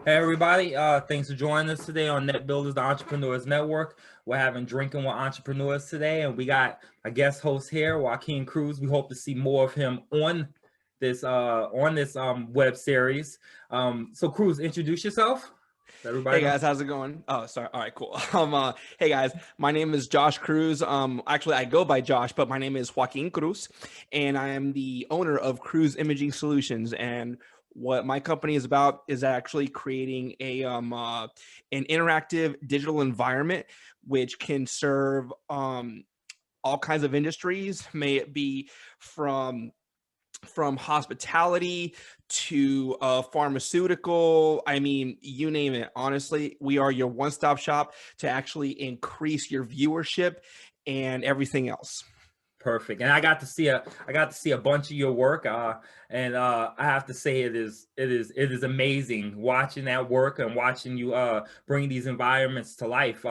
Hey everybody, thanks for joining us today on Net Builders, the Entrepreneurs Network. We're having Drinking with Entrepreneurs today, and we got a guest host here, Joaquin Cruz. We hope to see more of him on this web series. So Cruz, introduce yourself. Let Hey everybody know. guys, how's it going? Oh, sorry. All right, cool. Hey guys, my name is Josh Cruz. Actually, I go by Josh, but my name is Joaquin Cruz, and I am the owner of Cruz Imaging Solutions. And what my company is about is actually creating an interactive digital environment which can serve all kinds of industries, may it be from hospitality to pharmaceutical. I mean, you name it. Honestly, we are your one-stop shop to actually increase your viewership and everything else. Perfect. And I got to see a bunch of your work, and I have to say it is amazing watching that work and watching you bring these environments to life.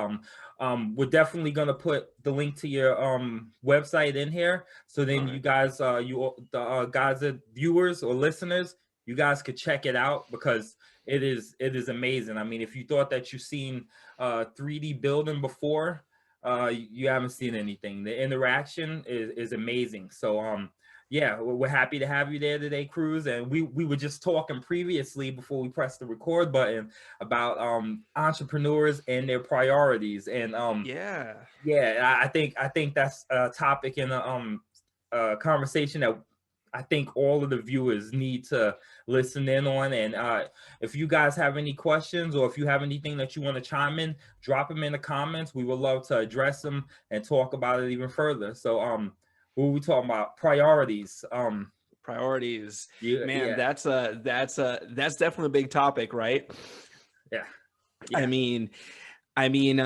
We're definitely gonna put the link to your website in here, so All then you right. guys, guys, viewers or listeners, you guys could check it out because it is amazing. I mean, if you thought that you've seen 3D building before, you haven't seen anything. The interaction is amazing. So yeah, we're happy to have you there today, Cruz. And we were just talking previously before we pressed the record button about entrepreneurs and their priorities. And Yeah. yeah, I think that's a topic in a conversation that I think all of the viewers need to listen in on. And if you guys have any questions or if you have anything that you want to chime in, drop them in the comments. We would love to address them and talk about it even further. So what were we talking about? Priorities. Priorities. Yeah, Man, yeah, that's definitely a big topic, right? yeah, I yeah. mean, I mean,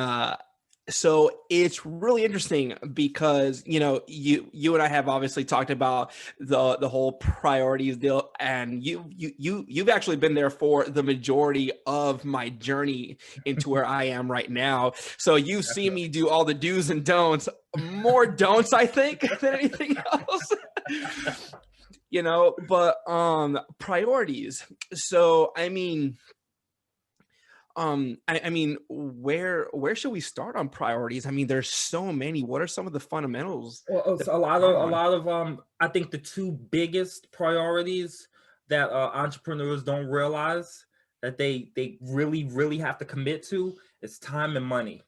so it's really interesting because you and I have obviously talked about the whole priorities deal, and you've actually been there for the majority of my journey into where I am right now. So you see Definitely. me do all the do's and don'ts, more don'ts I think than anything else. But priorities. So I mean, where should we start on priorities? I mean, there's so many. What are some of the fundamentals Well, that it's we start a on? lot of I think the two biggest priorities that entrepreneurs don't realize that they really have to commit to is time and money.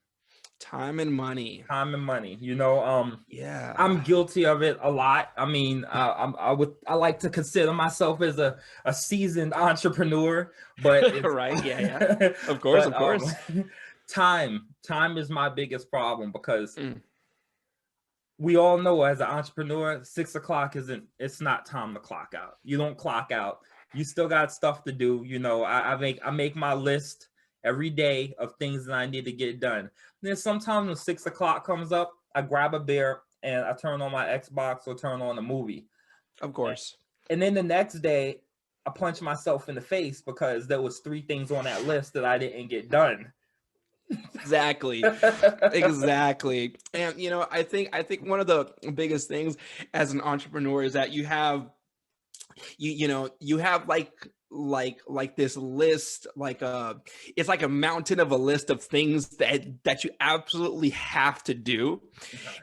Time and money. Time and money. Yeah. I'm guilty of it a lot. I mean, I like to consider myself as a seasoned entrepreneur, but it's Right. Yeah. Yeah. Of course. but Of course. time is my biggest problem because Mm, we all know as an entrepreneur, 6 o'clock it's not time to clock out. You don't clock out. You still got stuff to do. I make my list every day of things that I need to get done. And then sometimes when 6 o'clock comes up, I grab a beer and I turn on my Xbox or turn on a movie. of course. And then the next day, I punch myself in the face because there was three things on that list that I didn't get done. Exactly. Exactly. And I think one of the biggest things as an entrepreneur is that you have like this list, it's like a mountain of a list of things that you absolutely have to do,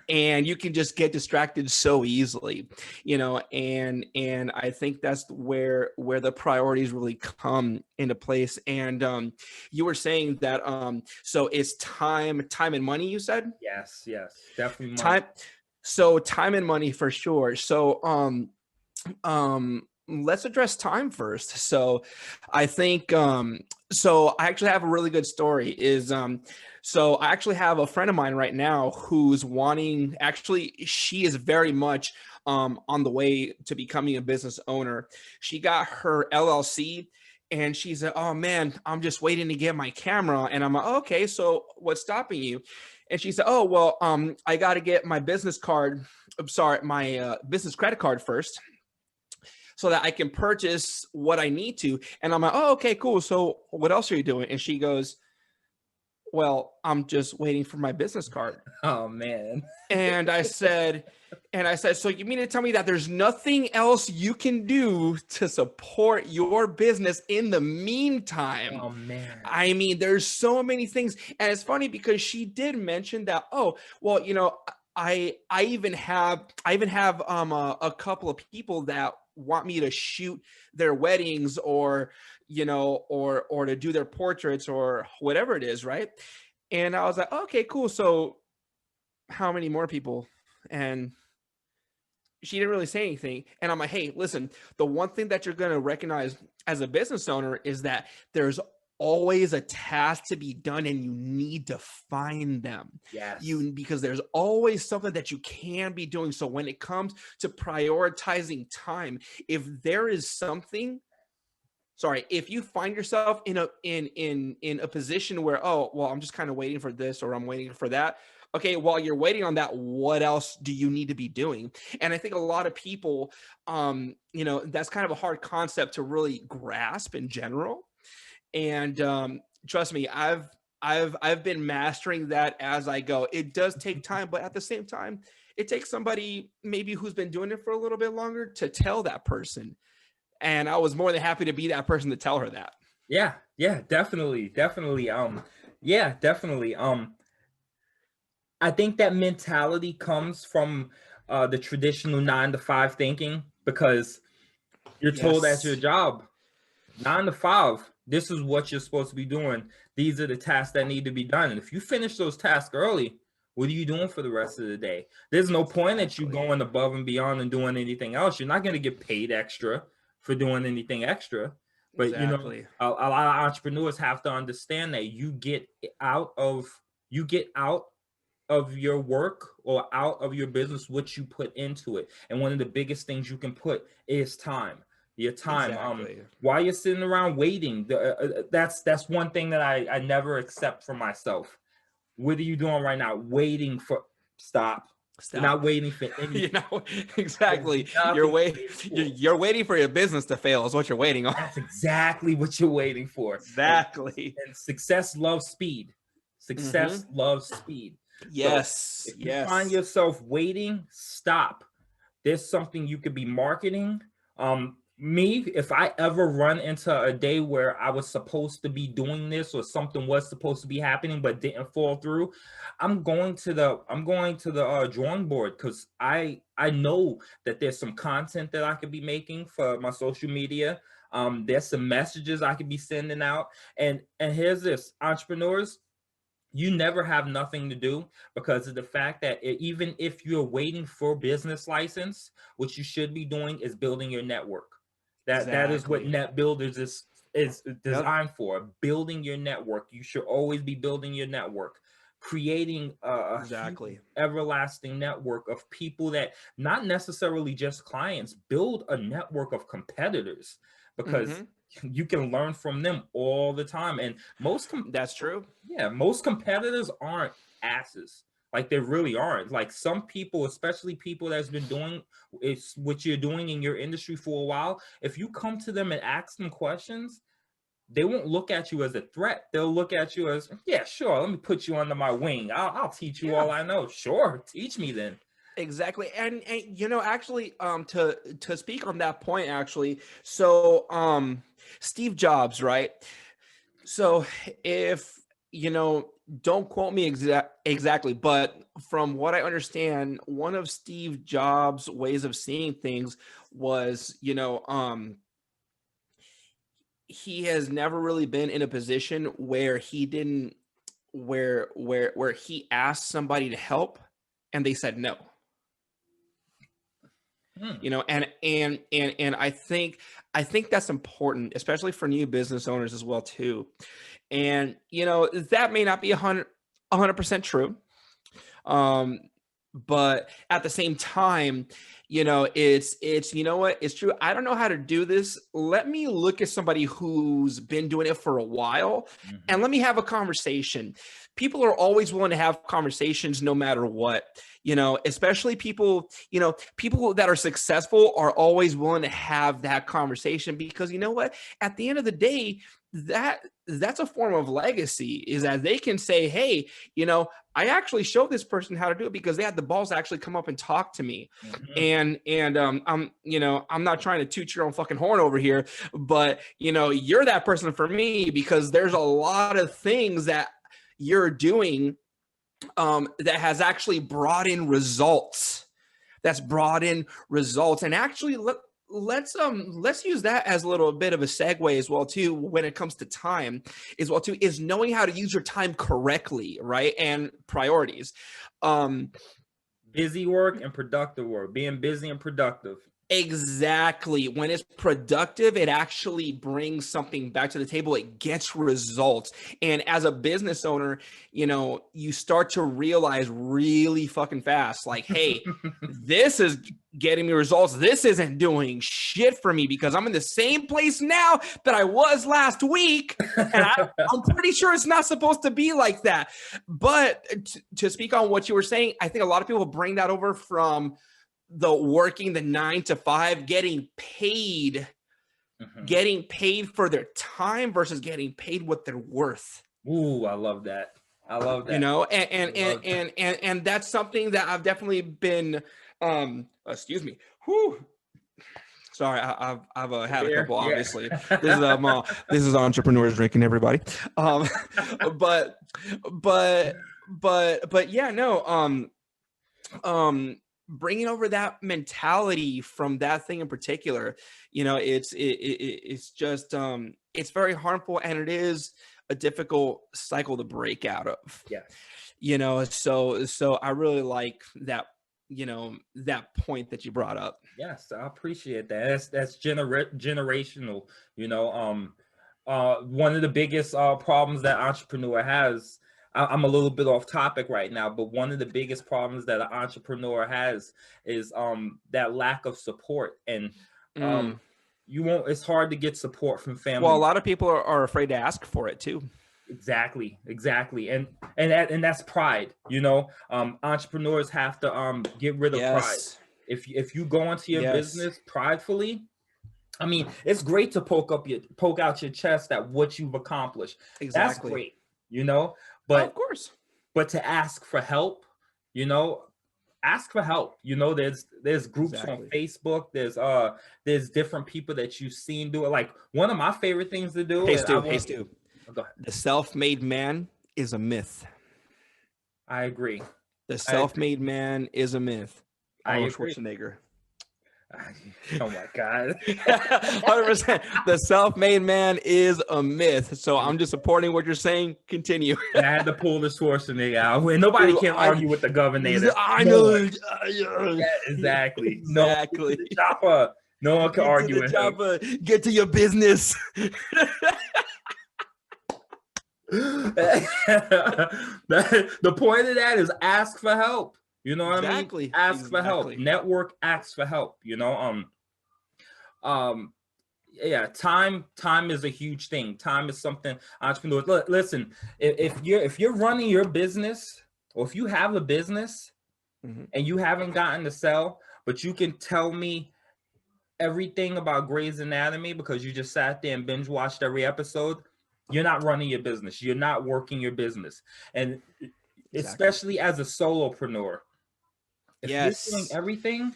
and you can just get distracted so easily. And I think that's where the priorities really come into place. And you were saying that so it's time and money, you said. Yes, yes, definitely money. Time. So time and money for sure. So let's address time first. So I think so I actually have a really good story. So I actually have a friend of mine right now who's wanting, actually she is very much on the way to becoming a business owner. She got her LLC, and she said, "Oh man, I'm just waiting to get my camera." And I'm like, "Oh, okay, so what's stopping you?" And she said, "Oh, well, I got to get my business card. I'm sorry, my business credit card first, so that I can purchase what I need to." And I'm like, "Oh, okay, cool. So what else are you doing?" And she goes, well, I'm just waiting for my business card. Oh man. And I said, so you mean to tell me that there's nothing else you can do to support your business in the meantime? Oh man. I mean, there's so many things. And it's funny because she did mention that, oh, well, I even have a couple of people that want me to shoot their weddings, or or to do their portraits, or whatever it is, right? And I was like, okay, cool. So how many more people? And she didn't really say anything. And I'm like, hey, listen, the one thing that you're going to recognize as a business owner is that there's always a task to be done, and you need to find them. Yes. Because there's always something that you can be doing. So when it comes to prioritizing time, if there is something, if you find yourself in a position where, oh, well, I'm just kind of waiting for this, or I'm waiting for that. Okay, while you're waiting on that, what else do you need to be doing? And I think a lot of people, that's kind of a hard concept to really grasp in general. And trust me, I've been mastering that as I go. It does take time, but at the same time, it takes somebody maybe who's been doing it for a little bit longer to tell that person. And I was more than happy to be that person to tell her that. Yeah, definitely. Yeah, definitely. I think that mentality comes from the traditional 9 to 5 thinking, because you're told at your job, 9 to 5, this is what you're supposed to be doing. These are the tasks that need to be done. And if you finish those tasks early, what are you doing for the rest of the day? There's no point that you going above and beyond and doing anything else. You're not going to get paid extra for doing anything extra. But exactly. A lot of entrepreneurs have to understand that you get out of your work or out of your business what you put into it. And one of the biggest things you can put is time. Your time. Exactly. While you're sitting around waiting, that's one thing that I never accept for myself. What are you doing right now? Waiting for stop. You're not waiting for anything. Exactly. You're waiting for your business to fail is what you're waiting on. That's exactly what you're waiting for. Exactly. And success loves speed. Success loves speed. Yes. So if you find yourself waiting, stop. There's something you could be marketing. If I ever run into a day where I was supposed to be doing this, or something was supposed to be happening but didn't fall through, I'm going to the drawing board, because I know that there's some content that I could be making for my social media. There's some messages I could be sending out, and here's this, entrepreneurs. You never have nothing to do, because of the fact that even if you're waiting for business license, what you should be doing is building your network. That is what Net Builders is designed for, building your network. You should always be building your network, creating a everlasting network of people that not necessarily just clients. Build a network of competitors, because you can learn from them all the time. And that's true. Yeah, most competitors aren't asses. Like, they really aren't. Like, some people, especially people that's been doing what you're doing in your industry for a while, if you come to them and ask them questions, they won't look at you as a threat. They'll look at you as, yeah, sure, let me put you under my wing. I'll teach you all I know. Sure, teach me then. Exactly. And actually, to speak on that point, actually, so Steve Jobs, right? So if don't quote me exactly, but from what I understand, one of Steve Jobs' ways of seeing things was, he has never really been in a position where he didn't, where he asked somebody to help and they said no. And I think that's important, especially for new business owners as well too. And that may not be 100% true, but at the same time, it's it's true. I don't know how to do this. Let me look at somebody who's been doing it for a while, and let me have a conversation. people are always willing to have conversations no matter what, you know, especially people, you know, people that are successful are always willing to have that conversation, because you know what, at the end of the day, that's a form of legacy, is that they can say, hey, you know, I actually showed this person how to do it because they had the balls to actually come up and talk to me. I'm, you know, I'm not trying to toot your own fucking horn over here, but you know, you're that person for me, because there's a lot of things that you're doing that has actually brought in results. And actually, let's use that as a little bit of a segue as well too, when it comes to time as well too, is knowing how to use your time correctly, right? And priorities. Busy work and productive work. Being busy and productive. Exactly. When it's productive, it actually brings something back to the table. It gets results. And as a business owner, you know, you start to realize really fucking fast, like, hey, this is getting me results. This isn't doing shit for me, because I'm in the same place now that I was last week. And I'm pretty sure it's not supposed to be like that. But to speak on what you were saying, I think a lot of people bring that over from the working the 9 to 5, getting paid for their time versus getting paid what they're worth. Ooh, I love that. You know, and that's something that I've definitely been, excuse me. Whew. Sorry, I've had a couple, obviously. Yeah. This is entrepreneurs drinking, everybody. But yeah, no, bringing over that mentality from that thing in particular, you know, it's just it's very harmful, and it is a difficult cycle to break out of. Yeah. You know, so I really like that, you know, that point that you brought up. Yes, I appreciate that. That's generational, you know. One of the biggest problems that entrepreneur has, I'm a little bit off topic right now, but one of the biggest problems that an entrepreneur has is that lack of support. And it's hard to get support from family. Well, a lot of people are afraid to ask for it too. Exactly. And that's pride, you know. Entrepreneurs have to get rid of pride. If you go into your business pridefully, I mean, it's great to poke out your chest at what you've accomplished. Exactly. That's great, you know. But of course, but to ask for help, you know, ask for help. You know, there's groups on Facebook. There's different people that you've seen do it. Like, one of my favorite things to do. Hey Stu. Go ahead. The self-made man is a myth. I agree. The self-made man is a myth. Arnold Schwarzenegger. Oh my God. 100%. The self-made man is a myth. So I'm just supporting what you're saying. Continue. I had to pull the Schwarzenegger out. And nobody can argue with the governor. I know. Yeah, exactly. Exactly. No one can argue with him. Get to your business. The point of that is ask for help. You know what I mean? Ask for help. Network, ask for help. You know, yeah, time is a huge thing. Time is something entrepreneurs. Listen, if you're running your business, or if you have a business and you haven't gotten to sell, but you can tell me everything about Grey's Anatomy because you just sat there and binge watched every episode, you're not running your business. You're not working your business. And especially as a solopreneur, if you're doing everything,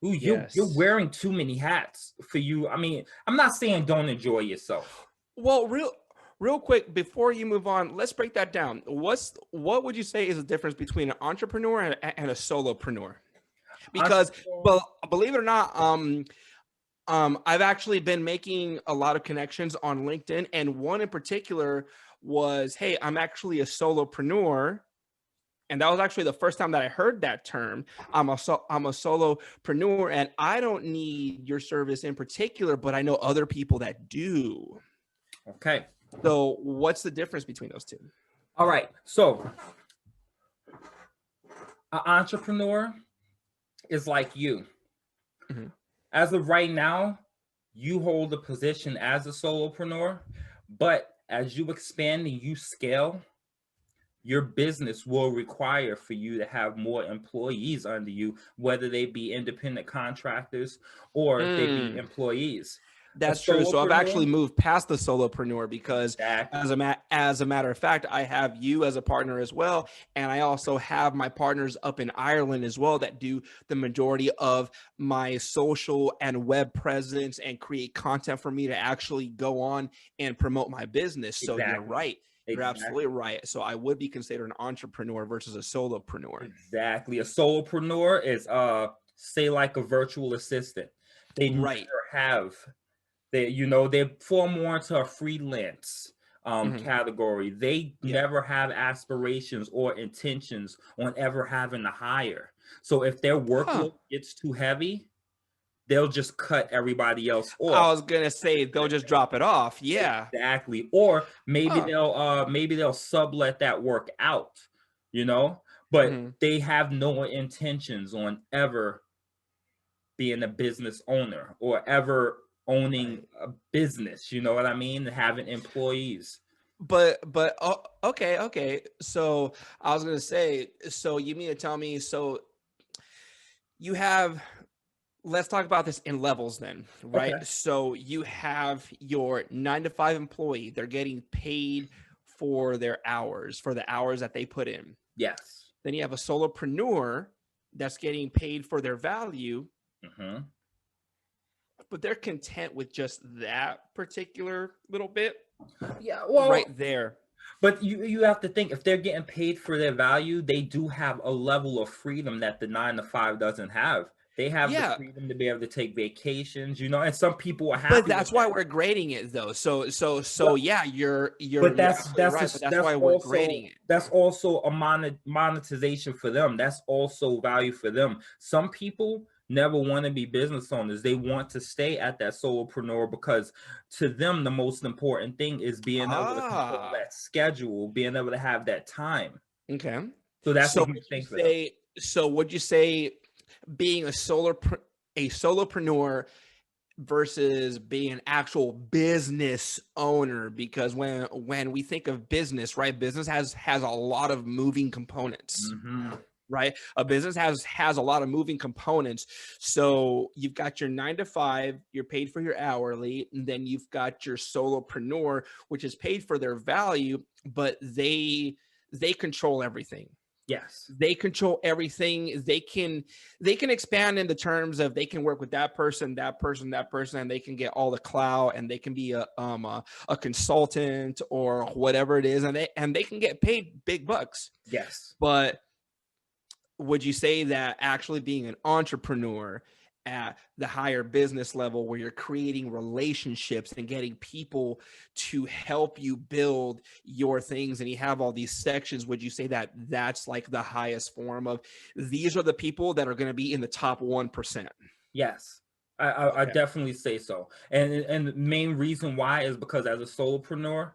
you're wearing too many hats for you. I mean, I'm not saying don't enjoy yourself. Well, real quick, before you move on, let's break that down. What would you say is the difference between an entrepreneur and a solopreneur? Because, believe it or not, I've actually been making a lot of connections on LinkedIn, and one in particular was, hey, I'm actually a solopreneur. And that was actually the first time that I heard that term. I'm a solopreneur, and I don't need your service in particular, but I know other people that do. Okay. So what's the difference between those two? All right. So an entrepreneur is like you. As of right now, you hold a position as a solopreneur, but as you expand and you scale, your business will require for you to have more employees under you, whether they be independent contractors or if they be employees. A That's true. So I've actually solopreneur, moved past the solopreneur because exactly, as a matter of fact, I have you as a partner as well. And I also have my partners up in Ireland as well that do the majority of my social and web presence and create content for me to actually go on and promote my business. So you're exactly, right. You're absolutely exactly. right. So I would be considered an entrepreneur versus a solopreneur. Exactly. A solopreneur is say like a virtual assistant. They never Right. have they fall more into a freelance Mhm. category. They Yeah. never have aspirations or intentions on ever having to hire. So if their Huh. workload gets too heavy, they'll just cut everybody else I off. was gonna say they'll just drop it off. Yeah. Exactly. Or Huh. maybe they'll sublet that work out, you know, but Mhm. they have no intentions on ever being a business owner or ever owning Right. a business, you know what I mean? Having employees. But oh, okay. So I was gonna say, so you mean to tell me, so you have, let's talk about this in levels then, right? Okay. So you have your 9 to 5 employee, they're getting paid for their hours, for the hours that they put in. Yes. Then you have a solopreneur that's getting paid for their value, Hmm. but they're content with just that particular little bit Yeah, well, right there. but you have to think if they're getting paid for their value, they do have a level of freedom that the 9 to 5 doesn't have. They have the Yeah. freedom to be able to take vacations, you know, and some people are But happy with that's why that. we're grading it though. So Well, yeah, but you're absolutely right. But that's why we're grading it. that's also a monetization for them. That's also value for them. Some people never want to be business owners. They want to stay at that solopreneur because to them the most important thing is being able to control Ah, that schedule, being able to have that time. okay. So that's a So huge would you thing for them. say? So would you say being a solopreneur versus being an actual business owner? Because when we think of business, right, business has a lot of moving components. Hmm. Right, a business has a lot of moving components. So you've got your 9 to 5, you're paid for your hourly, and then you've got your solopreneur, which is paid for their value, but they control everything. Yes. They control everything. They can expand in the terms of they can work with that person, and they can get all the clout, and they can be a consultant or whatever it is, and they can get paid big bucks. Yes. But would you say that actually being an entrepreneur at the higher business level where you're creating relationships and getting people to help you build your things and you have all these sections, would you say that that's like the highest form of these are the people that are going to be in the top 1%? Yes, I Okay. definitely say so. And the main reason why is because as a solopreneur,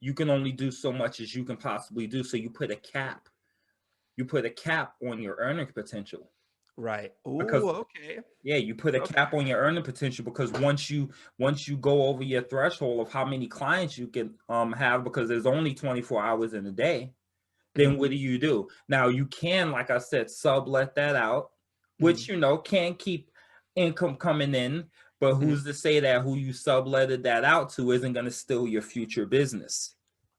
you can only do so much as you can possibly do. So you put a cap. You put a cap on your earning potential Right. because Oh, okay. yeah, you put a Okay. cap on your earning potential because once you go over your threshold of how many clients you can have because there's only 24 hours in a day, then Mhm, what do? Now you can, like I said, sublet that out, which mhm, can keep income coming in, but mhm. who's to say that who you subletted that out to isn't going to steal your future business?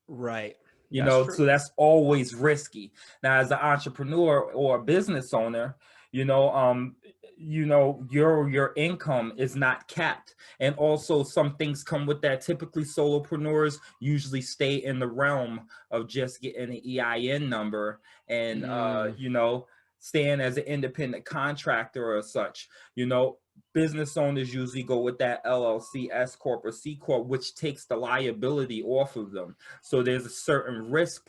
Right. That's true. So that's always risky. Now, as an entrepreneur or a business owner, you know, um, your income is not capped, and also some things come with that. Typically, solopreneurs usually stay in the realm of just getting an EIN number and Mm, staying as an independent contractor or such. You know, business owners usually go with that LLC, S corp, or C corp, which takes the liability off of them. So there's a certain risk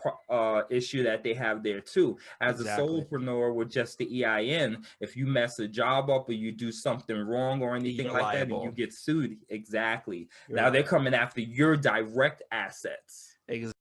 issue that they have there too. As a exactly. solopreneur with just the EIN, if you mess a job up or you do something wrong or anything You're like that, and you liable. get sued, exactly. You're Now they're liable. coming after your direct assets. Exactly.